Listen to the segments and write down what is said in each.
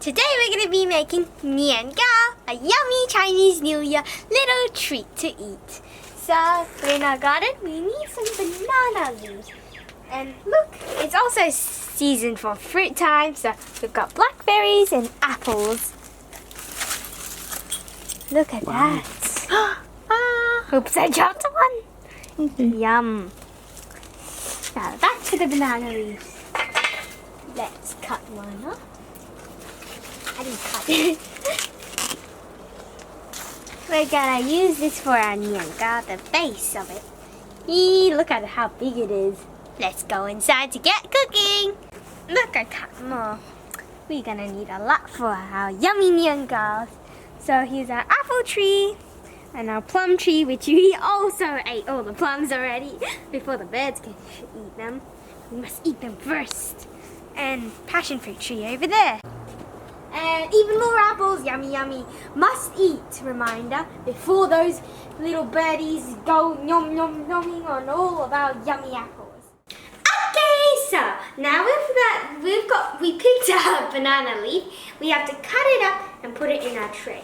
Today we're going to be making Nian Gao, a yummy Chinese New Year little treat to eat. So, in our garden we need some banana leaves. And look, it's also season for fruit time, so we've got blackberries and apples. Look at that. Oops, I dropped one. Yum. Now back to the banana leaves. Let's cut one off. I didn't cut it. We're gonna use this for our Nian Gao, the base of it. Eee, look at how big it is. Let's go inside to get cooking. Look, I cut more. We're gonna need a lot for our yummy Nian Gaos. So here's our apple tree and our plum tree, which we also ate all the plums already before the birds can eat them. We must eat them first. And passion fruit tree over there. And even more apples, yummy yummy. Must eat, reminder, before those little birdies go nom nom nomming on all of our yummy apples. Okay, so now we picked up a banana leaf. We have to cut it up and put it in our tray.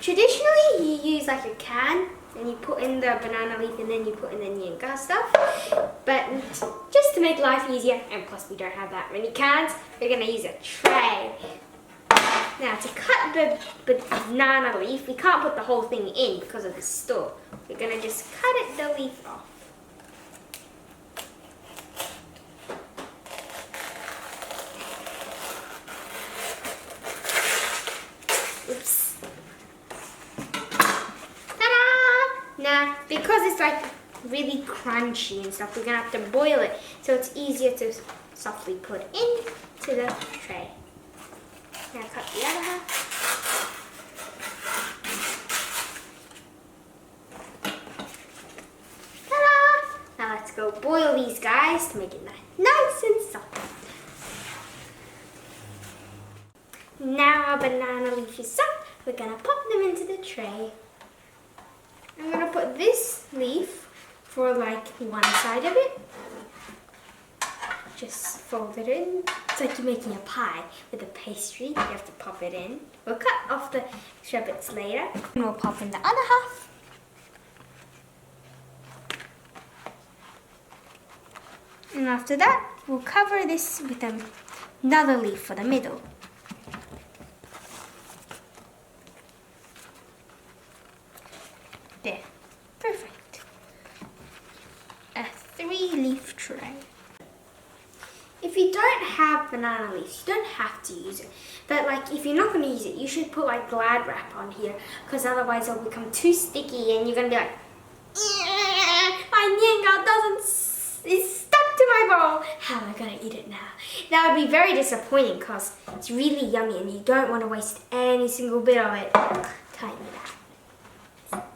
Traditionally, you use like a can and you put in the banana leaf and then you put in the Nian Gao stuff. But just to make life easier, and plus we don't have that many cans, we're gonna use a tray. Now to cut the banana leaf, we can't put the whole thing in because of the store. We're going to just cut the leaf off. Oops. Ta-da! Now, because it's like really crunchy and stuff, we're going to have to boil it so it's easier to softly put into the tray. Now cut the other half. Ta-da! Now let's go boil these guys to make it nice and soft. Now our banana leaf is soft. We're gonna pop them into the tray. I'm gonna put this leaf for like one side of it. Just fold it in. It's like you're making a pie with a pastry. You have to pop it in. We'll cut off the extra bits later. And we'll pop in the other half. And after that, we'll cover this with another leaf for the middle. There. Perfect. A 3-leaf tray. If you don't have banana leaves, you don't have to use it. But like, if you're not going to use it, you should put like Glad wrap on here, because otherwise it'll become too sticky and you're going to be like, my Nian Gao is stuck to my bowl. How am I going to eat it now? That would be very disappointing because it's really yummy and you don't want to waste any single bit of it. Tighten it out.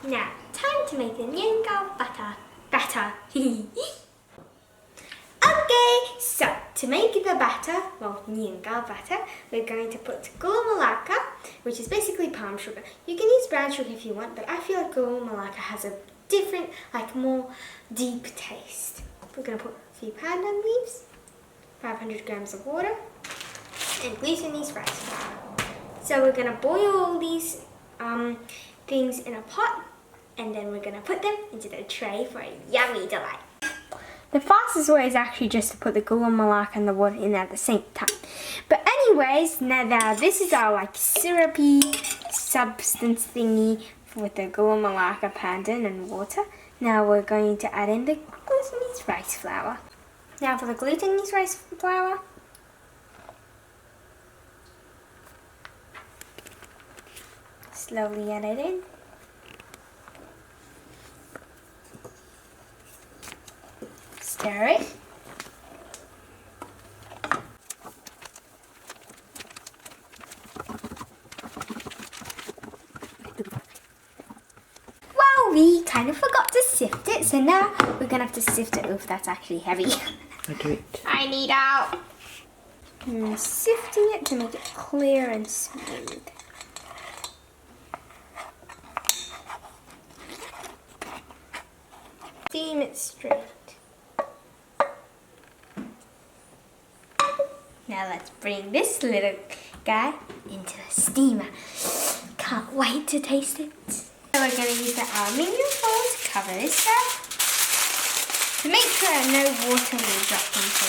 Now, time to make the Nian Gao batter. Okay, so to make the batter, well, Nian Gao batter, we're going to put Gula Melaka, which is basically palm sugar. You can use brown sugar if you want, but I feel like Gula Melaka has a different, like more deep taste. We're going to put a few pandan leaves, 500 grams of water, and glutinous rice flour. So we're going to boil all these things in a pot, and then we're going to put them into the tray for a yummy delight. The fastest way is actually just to put the Gula Melaka and the water in at the same time. But anyways, now this is our like syrupy substance thingy with the Gula Melaka, pandan and water. Now we're going to add in the glutinous rice flour. Now for the glutinous rice flour, slowly add it in. Stir it. Well, we kind of forgot to sift it, so now we're gonna have to sift it. Oof, that's actually heavy. I do it. I need out. And sifting it to make it clear and smooth. Steam it straight. Now let's bring this little guy into the steamer. Can't wait to taste it. So we're going to use the aluminium foil to cover this up to make sure no water will drop into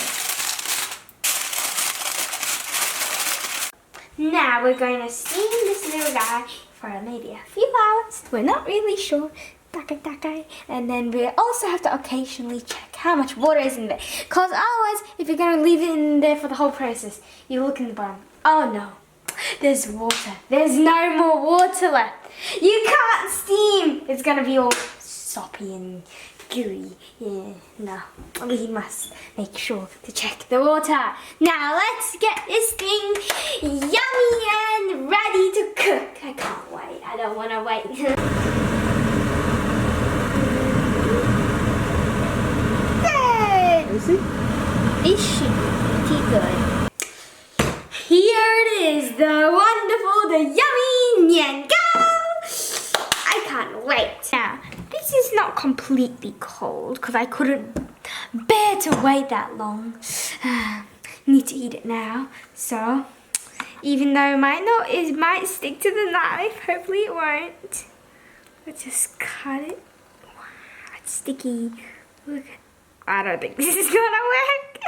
it. Now we're going to steam this little guy for maybe a few hours. We're not really sure. And then we also have to occasionally check how much water is in there. Because otherwise, if you're going to leave it in there for the whole process, you look in the bottom. Oh no, there's water. There's no more water left. You can't steam. It's going to be all soppy and gooey. Yeah, no, we must make sure to check the water. Now let's get this thing yummy and ready to cook. I can't wait. I don't want to wait. It should be pretty good. Here it is, the wonderful, the yummy Nian Gao. I can't wait. Now, this is not completely cold because I couldn't bear to wait that long. Need to eat it now. So, even though it might stick to the knife, hopefully it won't. Let's just cut it. Wow, it's sticky. Look. I don't think this is gonna work.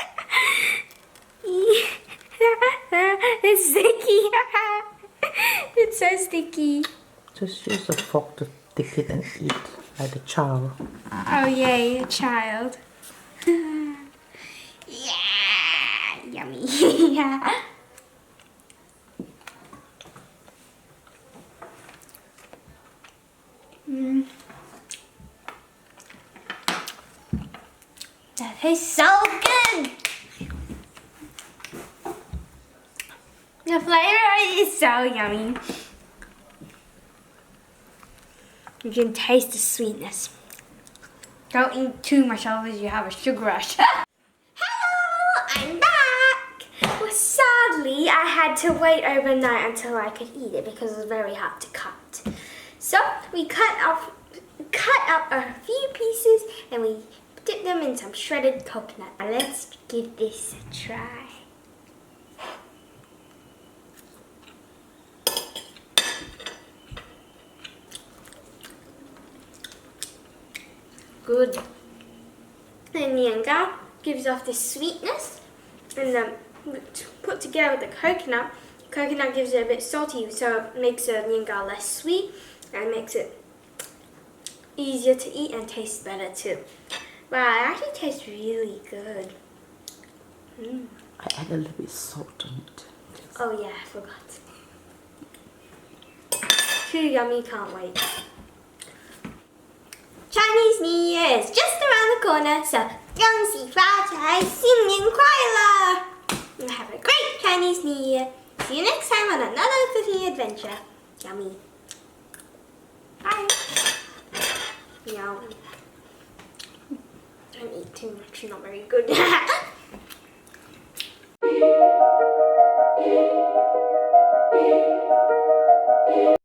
It's sticky. It's so sticky. Just use a fork to dip it and eat like a child. Oh yay, a child. Yeah, yummy. Yeah. That tastes so good! The flavor is so yummy. You can taste the sweetness. Don't eat too much, otherwise you have a sugar rush. Hello, I'm back! Well, sadly, I had to wait overnight until I could eat it because it was very hard to cut. So, we cut up a few pieces and we dip them in some shredded coconut. Now let's give this a try. Good. The Nian Gao gives off this sweetness, and then put together with the coconut. Coconut gives it a bit salty, so it makes the Nian Gao less sweet and makes it easier to eat and tastes better too. Wow, it actually tastes really good. I add a little bit salt on it. Oh yeah, I forgot. Too yummy, can't wait. Chinese New Year is just around the corner, so 恭喜发财，新年快乐! And have a great Chinese New Year. See you next time on another cooking adventure. Yummy. Bye. Yum. Don't eat too much, not very good.